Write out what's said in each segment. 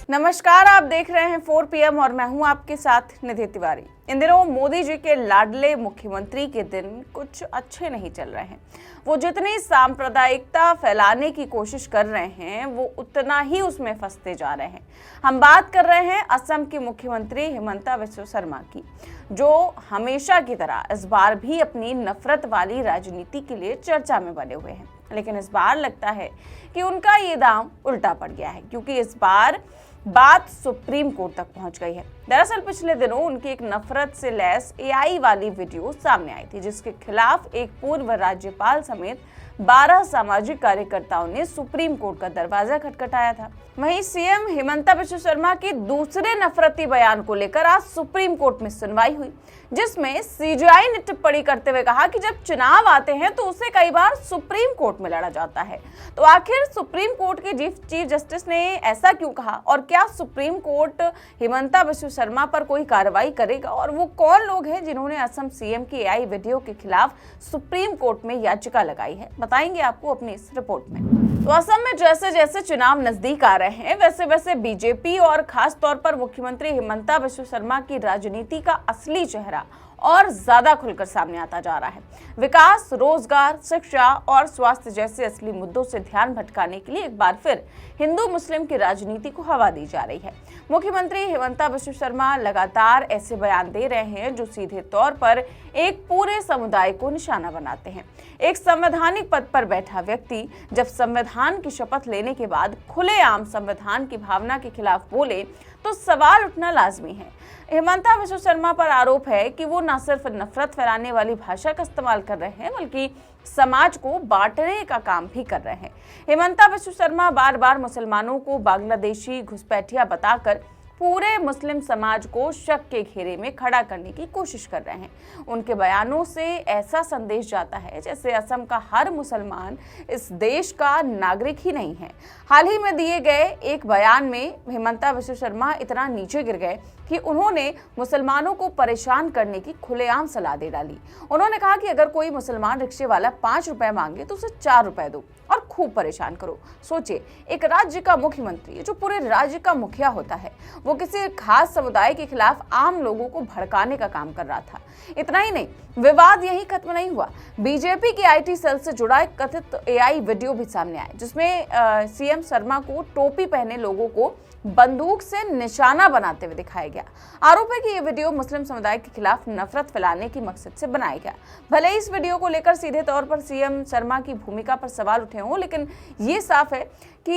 नमस्कार, आप देख रहे हैं 4 PM और मैं हूं आपके साथ निधि तिवारी। इन दिनों मोदी जी के लाडले मुख्यमंत्री के दिन कुछ अच्छे नहीं चल रहे हैं। वो जितनी सांप्रदायिकता फैलाने की कोशिश कर रहे हैं वो उतना ही उसमें फंसते जा रहे हैं। हम बात कर रहे हैं असम की मुख्यमंत्री हिमंता बिस्वा शर्मा की, जो हमेशा की तरह इस बार भी अपनी नफरत वाली राजनीति के लिए चर्चा में बने हुए हैं। लेकिन इस बार लगता है कि उनका ये दांव उल्टा पड़ गया है, क्योंकि इस बार बात सुप्रीम कोर्ट तक पहुंच गई है। दरअसल पिछले दिनों उनकी एक नफरत से लैस AI वाली वीडियो सामने आई थी, जिसके खिलाफ एक पूर्व राज्यपाल समेत 12 सामाजिक कार्यकर्ताओं ने सुप्रीम कोर्ट का दरवाजा खटखटाया था। वहीं सीएम हिमंता बिस्वा शर्मा के दूसरे नफरती बयान को लेकर आज सुप्रीम कोर्ट में सुनवाई हुई, जिसमें CJI ने टिप्पणी करते हुए कहा कि जब चुनाव आते हैं तो उसे कई बार सुप्रीम कोर्ट में लड़ा जाता है। तो आखिर सुप्रीम कोर्ट के चीफ जस्टिस ने ऐसा क्यों कहा, और क्या सुप्रीम कोर्ट हिमंता बिस्वा शर्मा पर कोई कार्रवाई करेगा, और वो कौन लोग हैं जिन्होंने असम सीएम की AI वीडियो के खिलाफ सुप्रीम कोर्ट में याचिका लगाई है, बताएंगे आपको अपनी इस रिपोर्ट में। तो असम में जैसे जैसे चुनाव नजदीक आ रहे हैं वैसे वैसे बीजेपी और खास तौर पर मुख्यमंत्री हिमंता बिस्वा शर्मा की राजनीति का असली चेहरा और ज्यादा खुलकर सामने आता जा रहा है। विकास, रोजगार, शिक्षा और स्वास्थ्य जैसे असली मुद्दों से ध्यान भटकाने के लिए एक बार फिर हिंदू मुस्लिम की राजनीति को हवा दी जा रही है। मुख्यमंत्री हिमंता बिस्वा शर्मा लगातार ऐसे बयान दे रहे हैं जो सीधे तौर पर एक पूरे समुदाय को निशाना बनाते हैं। एक संवैधानिक पद पर बैठा व्यक्ति जब संविधान की शपथ लेने के बाद खुलेआम संविधान की भावना के खिलाफ बोले तो सवाल उठना लाजमी है। हिमंता बिस्वा शर्मा पर आरोप है कि वो न सिर्फ नफरत फैलाने वाली भाषा का इस्तेमाल कर रहे हैं, बल्कि समाज को बांटने का काम भी कर रहे हैं। हिमंता बिस्वा शर्मा बार बार मुसलमानों को बांग्लादेशी घुसपैठिया बताकर पूरे मुस्लिम समाज को शक के घेरे में खड़ा करने की कोशिश कर रहे हैं। उनके बयानों से ऐसा संदेश जाता है जैसे असम का हर मुसलमान इस देश का नागरिक ही नहीं है। हाल ही में दिए गए एक बयान में हिमंता बिस्वा शर्मा इतना नीचे गिर गए कि उन्होंने मुसलमानों को परेशान करने की खुलेआम सलाह दे डाली। उन्होंने कहा कि अगर कोई मुसलमान रिक्शे वाला 5 रुपए मांगे तो उसे 4 रुपए दो और खूब परेशान करो। सोचिए, एक राज्य का मुख्यमंत्री जो पूरे राज्य का मुखिया होता है, वो किसी खास समुदाय के खिलाफ आम लोगों को भड़काने का काम कर रहा था। इतना ही नहीं, विवाद यही खत्म नहीं हुआ। बीजेपी के IT सेल से जुड़ा एक कथित AI वीडियो भी सामने आया, जिसमें CM शर्मा को टोपी पहने लोगों को बंदूक से निशाना बनाते हुए दिखाया गया। आरोप है कि ये वीडियो मुस्लिम समुदाय के खिलाफ नफरत फैलाने की मकसद से बनाया गया। भले ही इस वीडियो को लेकर सीधे तौर पर CM शर्मा की भूमिका पर सवाल उठे हों, लेकिन ये साफ है कि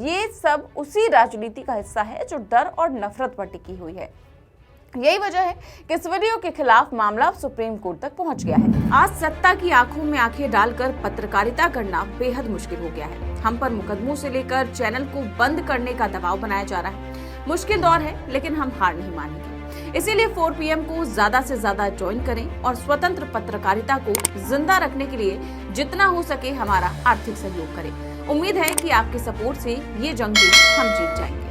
ये सब उसी राजनीति का हिस्सा है जो डर और नफरत पर टिकी हुई है। यही वजह है कि इस वीडियो के खिलाफ मामला सुप्रीम कोर्ट तक पहुंच गया है। आज सत्ता की आंखों में आंखें डालकर पत्रकारिता करना बेहद मुश्किल हो गया है। हम पर मुकदमों से लेकर चैनल को बंद करने का दबाव बनाया जा रहा है। मुश्किल दौर है, लेकिन हम हार नहीं मानेंगे। इसीलिए 4 PM को ज्यादा से ज्यादा ज्वाइन करें और स्वतंत्र पत्रकारिता को जिंदा रखने के लिए जितना हो सके हमारा आर्थिक सहयोग करें। उम्मीद है कि आपके सपोर्ट से ये जंग भी हम जीत जाएंगे।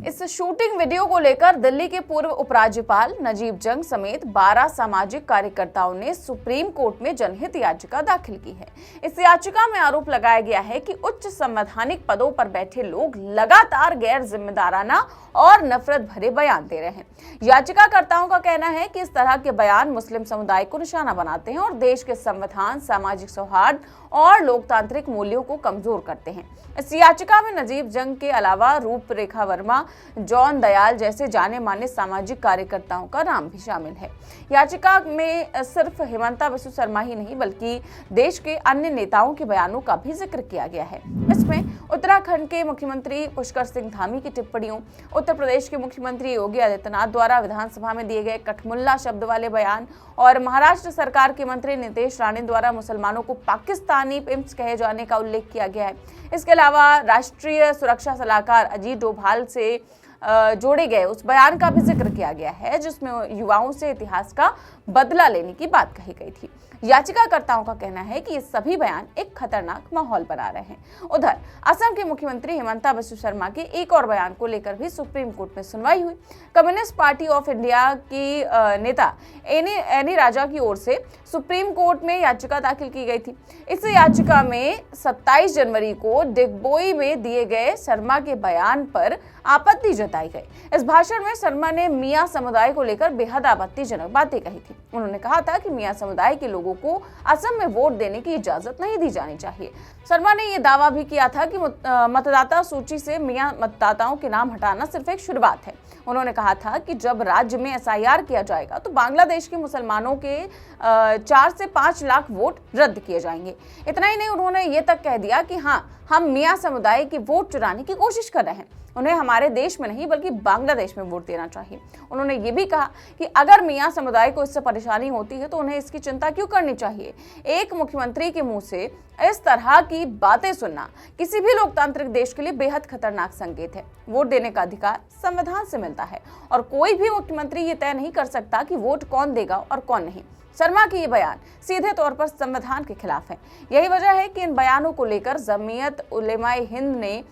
इस शूटिंग वीडियो को लेकर दिल्ली के पूर्व उपराज्यपाल नजीब जंग समेत 12 सामाजिक कार्यकर्ताओं ने सुप्रीम कोर्ट में जनहित याचिका दाखिल की है। इस याचिका में आरोप लगाया गया है कि उच्च संवैधानिक पदों पर बैठे लोग लगातार गैर जिम्मेदाराना और नफरत भरे बयान दे रहे हैं। याचिकाकर्ताओं का कहना है कि इस तरह के बयान मुस्लिम समुदाय को निशाना बनाते हैं और देश के संविधान, सामाजिक सौहार्द और लोकतांत्रिक मूल्यों को कमजोर करते हैं। इस याचिका में नजीब जंग के अलावा रूपरेखा वर्मा, जॉन दयाल जैसे जाने माने सामाजिक कार्यकर्ताओं का नाम भी शामिल है। याचिका में सिर्फ हिमंता बिस्वा शर्मा ही नहीं, बल्कि देश के अन्य नेताओं के बयानों का भी जिक्र किया गया है। इसमें उत्तराखंड के मुख्यमंत्री पुष्कर सिंह धामी की टिप्पणियों, उत्तर प्रदेश के मुख्यमंत्री योगी आदित्यनाथ द्वारा विधानसभा में दिए गए कठमुल्ला शब्द वाले बयान और महाराष्ट्र सरकार के मंत्री नितेश राणे द्वारा मुसलमानों को पाकिस्तानी पिम्प्स कहे जाने का उल्लेख किया गया है। इसके अलावा राष्ट्रीय सुरक्षा सलाहकार अजीत डोभाल से जोड़े गए उस बयान का भी जिक्र किया गया है, जिसमें युवाओं से इतिहास का बदला लेने की बात कही गई थी। याचिकाकर्ताओं का कहना है कि ये सभी बयान एक खतरनाक माहौल बना रहे हैं। उधर असम के मुख्यमंत्री हिमंता बिस्वा शर्मा के एक और बयान को लेकर भी सुप्रीम कोर्ट में सुनवाई हुई। कम्युनिस्ट पार्टी ऑफ इंडिया की नेता एनी राजा की ओर से सुप्रीम कोर्ट में याचिका दाखिल की गई थी। इस याचिका में 27 जनवरी को डिगबोई में दिए गए शर्मा के बयान पर आपत्ति जताई गई। इस भाषण में शर्मा ने मियां समुदाय को लेकर बेहद आपत्तिजनक बातें कही थी। उन्होंने कहा था कि मियां समुदाय के लोगों को असम में वोट देने की इजाजत नहीं दी जानी चाहिए। शर्मा ने यह दावा भी किया था कि मतदाता सूची से मियां मतदाताओं के नाम हटाना सिर्फ एक शुरुआत है। उन्होंने कहा था कि जब राज्य में SIR किया जाएगा तो बांग्लादेश के मुसलमानों के 4 से 5 लाख वोट रद्द किए जाएंगे। इतना ही नहीं, उन्होंने ये तक कह दिया कि हाँ, हम मियां समुदाय के वोट चुराने की कोशिश कर रहे हैं। उन्हें हमारे देश में नहीं बल्कि बांग्लादेश में वोट देना चाहिए। उन्होंने ये भी कहा कि अगर मियां समुदाय को इससे परेशानी होती है तो उन्हें इसकी चिंता क्यों करनी चाहिए। एक मुख्यमंत्री के मुंह से इस तरह की बातें सुनना किसी भी लोकतांत्रिक देश के लिए बेहद खतरनाक संकेत है। वोट देने का अधिकार संविधान से मिलता है और कोई भी मुख्यमंत्री ये तय नहीं कर सकता कि वोट कौन देगा और कौन नहीं। शर्मा की ये बयान सीधे तौर पर संविधान के खिलाफ है। यही वजह है कि इन बयानों को लेकर जमीयत उलेमाए हिंद ने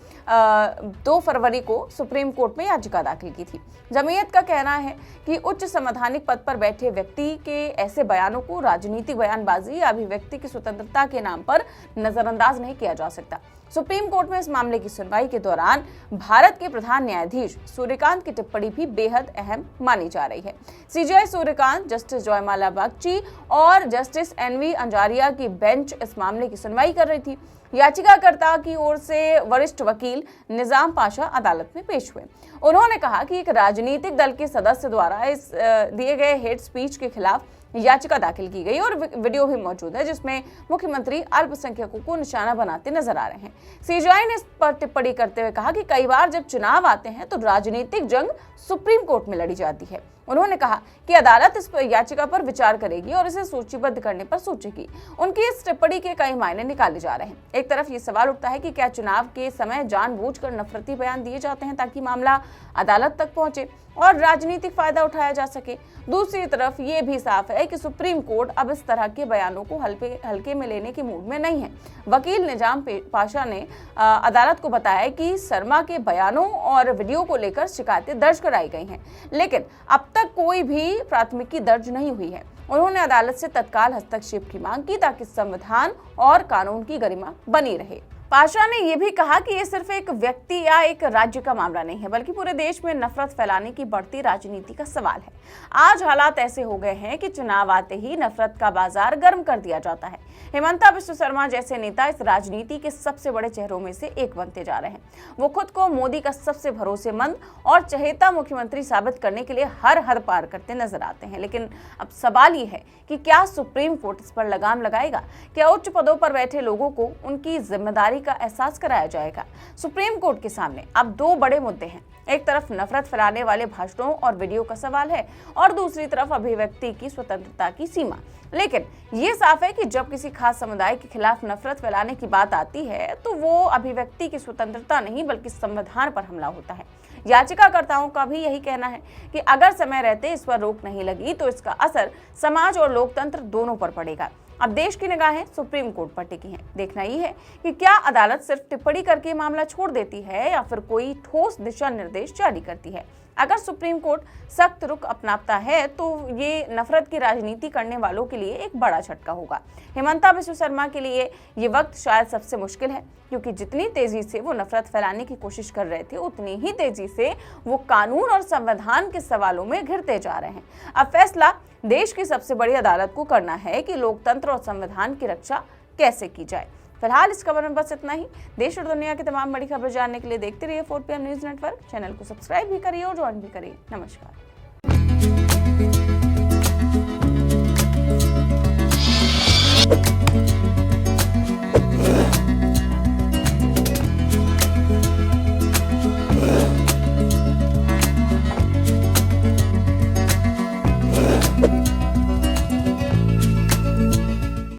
2 फरवरी को सुप्रीम कोर्ट में याचिका दाखिल की थी। जमीयत का कहना है कि उच्च संवैधानिक पद पर बैठे व्यक्ति के ऐसे बयानों को राजनीतिक बयानबाजी या अभिव्यक्ति की स्वतंत्रता के नाम पर नजरअंदाज नहीं किया जा सकता। सुप्रीम कोर्ट में इस मामले की सुनवाई के दौरान भारत के प्रधान न्यायाधीश सूर्यकांत की टिप्पणी भी बेहद अहम मानी जा रही है। CJI सूर्यकांत, जस्टिस जयमाला बागची और जस्टिस NV अंजारिया की बेंच इस मामले की सुनवाई कर रही थी। याचिकाकर्ता की ओर से वरिष्ठ वकील निजाम पाशा अदालत में पेश हुए। उन्होंने कहा कि एक राजनीतिक दल के सदस्य द्वारा इस दिए गए हेट स्पीच के खिलाफ याचिका दाखिल की गई और वीडियो भी मौजूद है जिसमें मुख्यमंत्री अल्पसंख्यकों को निशाना बनाते नजर आ रहे हैं। CJI ने इस पर टिप्पणी करते हुए कहा कि कई बार जब चुनाव आते हैं तो राजनीतिक जंग सुप्रीम कोर्ट में लड़ी जाती है। उन्होंने कहा कि अदालत इस याचिका पर विचार करेगी और इसे सूचीबद्ध करने पर सोचेगी। उनकी इस टिप्पणी के कई मायने निकाले जा रहे हैं। एक तरफ ये सवाल उठता है कि क्या चुनाव के समय जानबूझकर नफरती बयान दिए जाते हैं ताकि मामला अदालत तक पहुंचे और राजनीतिक फायदा उठाया जा सके। दूसरी तरफ ये भी साफ है कि सुप्रीम कोर्ट अब इस तरह के बयानों को हल्के में लेने के मूड में नहीं है। वकील निजाम पाशा ने अदालत को बताया कि शर्मा के बयानों और वीडियो को लेकर शिकायतें दर्ज कराई गई हैं, लेकिन अब तक कोई भी प्राथमिकी दर्ज नहीं हुई है। उन्होंने अदालत से तत्काल हस्तक्षेप की मांग की ताकि संविधान और कानून की गरिमा बनी रहे। पाशा ने यह भी कहा कि ये सिर्फ एक व्यक्ति या एक राज्य का मामला नहीं है बल्कि पूरे देश में नफरत फैलाने की बढ़ती राजनीति का सवाल है। आज हालात ऐसे हो गए हैं कि चुनाव आते ही नफरत का बाजार गर्म कर दिया जाता है। हिमंता बिस्वा शर्मा जैसे नेता इस राजनीति के सबसे बड़े चेहरों में से एक बनते जा रहे हैं। वो खुद को मोदी का सबसे भरोसेमंद और चहेता मुख्यमंत्री साबित करने के लिए हर हद पार करते नजर आते हैं। लेकिन अब सवाल ये है कि क्या सुप्रीम कोर्ट इस पर लगाम लगाएगा? क्या उच्च पदों पर बैठे लोगों को उनकी जिम्मेदारी का एहसास कराया जाएगा? सुप्रीम कोर्ट के सामने अब 2 बड़े मुद्दे हैं। एक तरफ नफरत फैलाने वाले भाषणों और वीडियो का सवाल है और दूसरी तरफ अभिव्यक्ति की स्वतंत्रता की सीमा। लेकिन ये साफ है कि जब किसी खास समुदाय के खिलाफ नफरत फैलाने की बात आती है तो वो अभिव्यक्ति की स्वतंत्रता नहीं बल्कि संविधान पर हमला होता है। याचिकाकर्ताओं का भी यही कहना है कि अगर समय रहते इस पर रोक नहीं लगी तो इसका असर समाज और लोकतंत्र दोनों पर पड़ेगा। अब देश की निगाहें सुप्रीम कोर्ट पर टिकी हैं। देखना ये है कि क्या अदालत सिर्फ टिप्पणी करके मामला छोड़ देती है या फिर कोई ठोस दिशा निर्देश जारी करती है। अगर सुप्रीम कोर्ट सख्त रुख अपनाता है तो ये नफरत की राजनीति करने वालों के लिए एक बड़ा झटका होगा। हिमंता बिस्वा शर्मा के लिए ये वक्त शायद सबसे मुश्किल है, क्योंकि जितनी तेजी से वो नफरत फैलाने की कोशिश कर रहे थे उतनी ही तेजी से वो कानून और संविधान के सवालों में घिरते जा रहे हैं। अब फैसला देश की सबसे बड़ी अदालत को करना है कि लोकतंत्र और संविधान की रक्षा कैसे की जाए। फिलहाल इस खबर में बस इतना ही। देश और दुनिया की तमाम बड़ी खबर जानने के लिए देखते रहिए 4PM न्यूज नेटवर्क। चैनल को सब्सक्राइब भी करिए और ज्वाइन भी करिए। नमस्कार।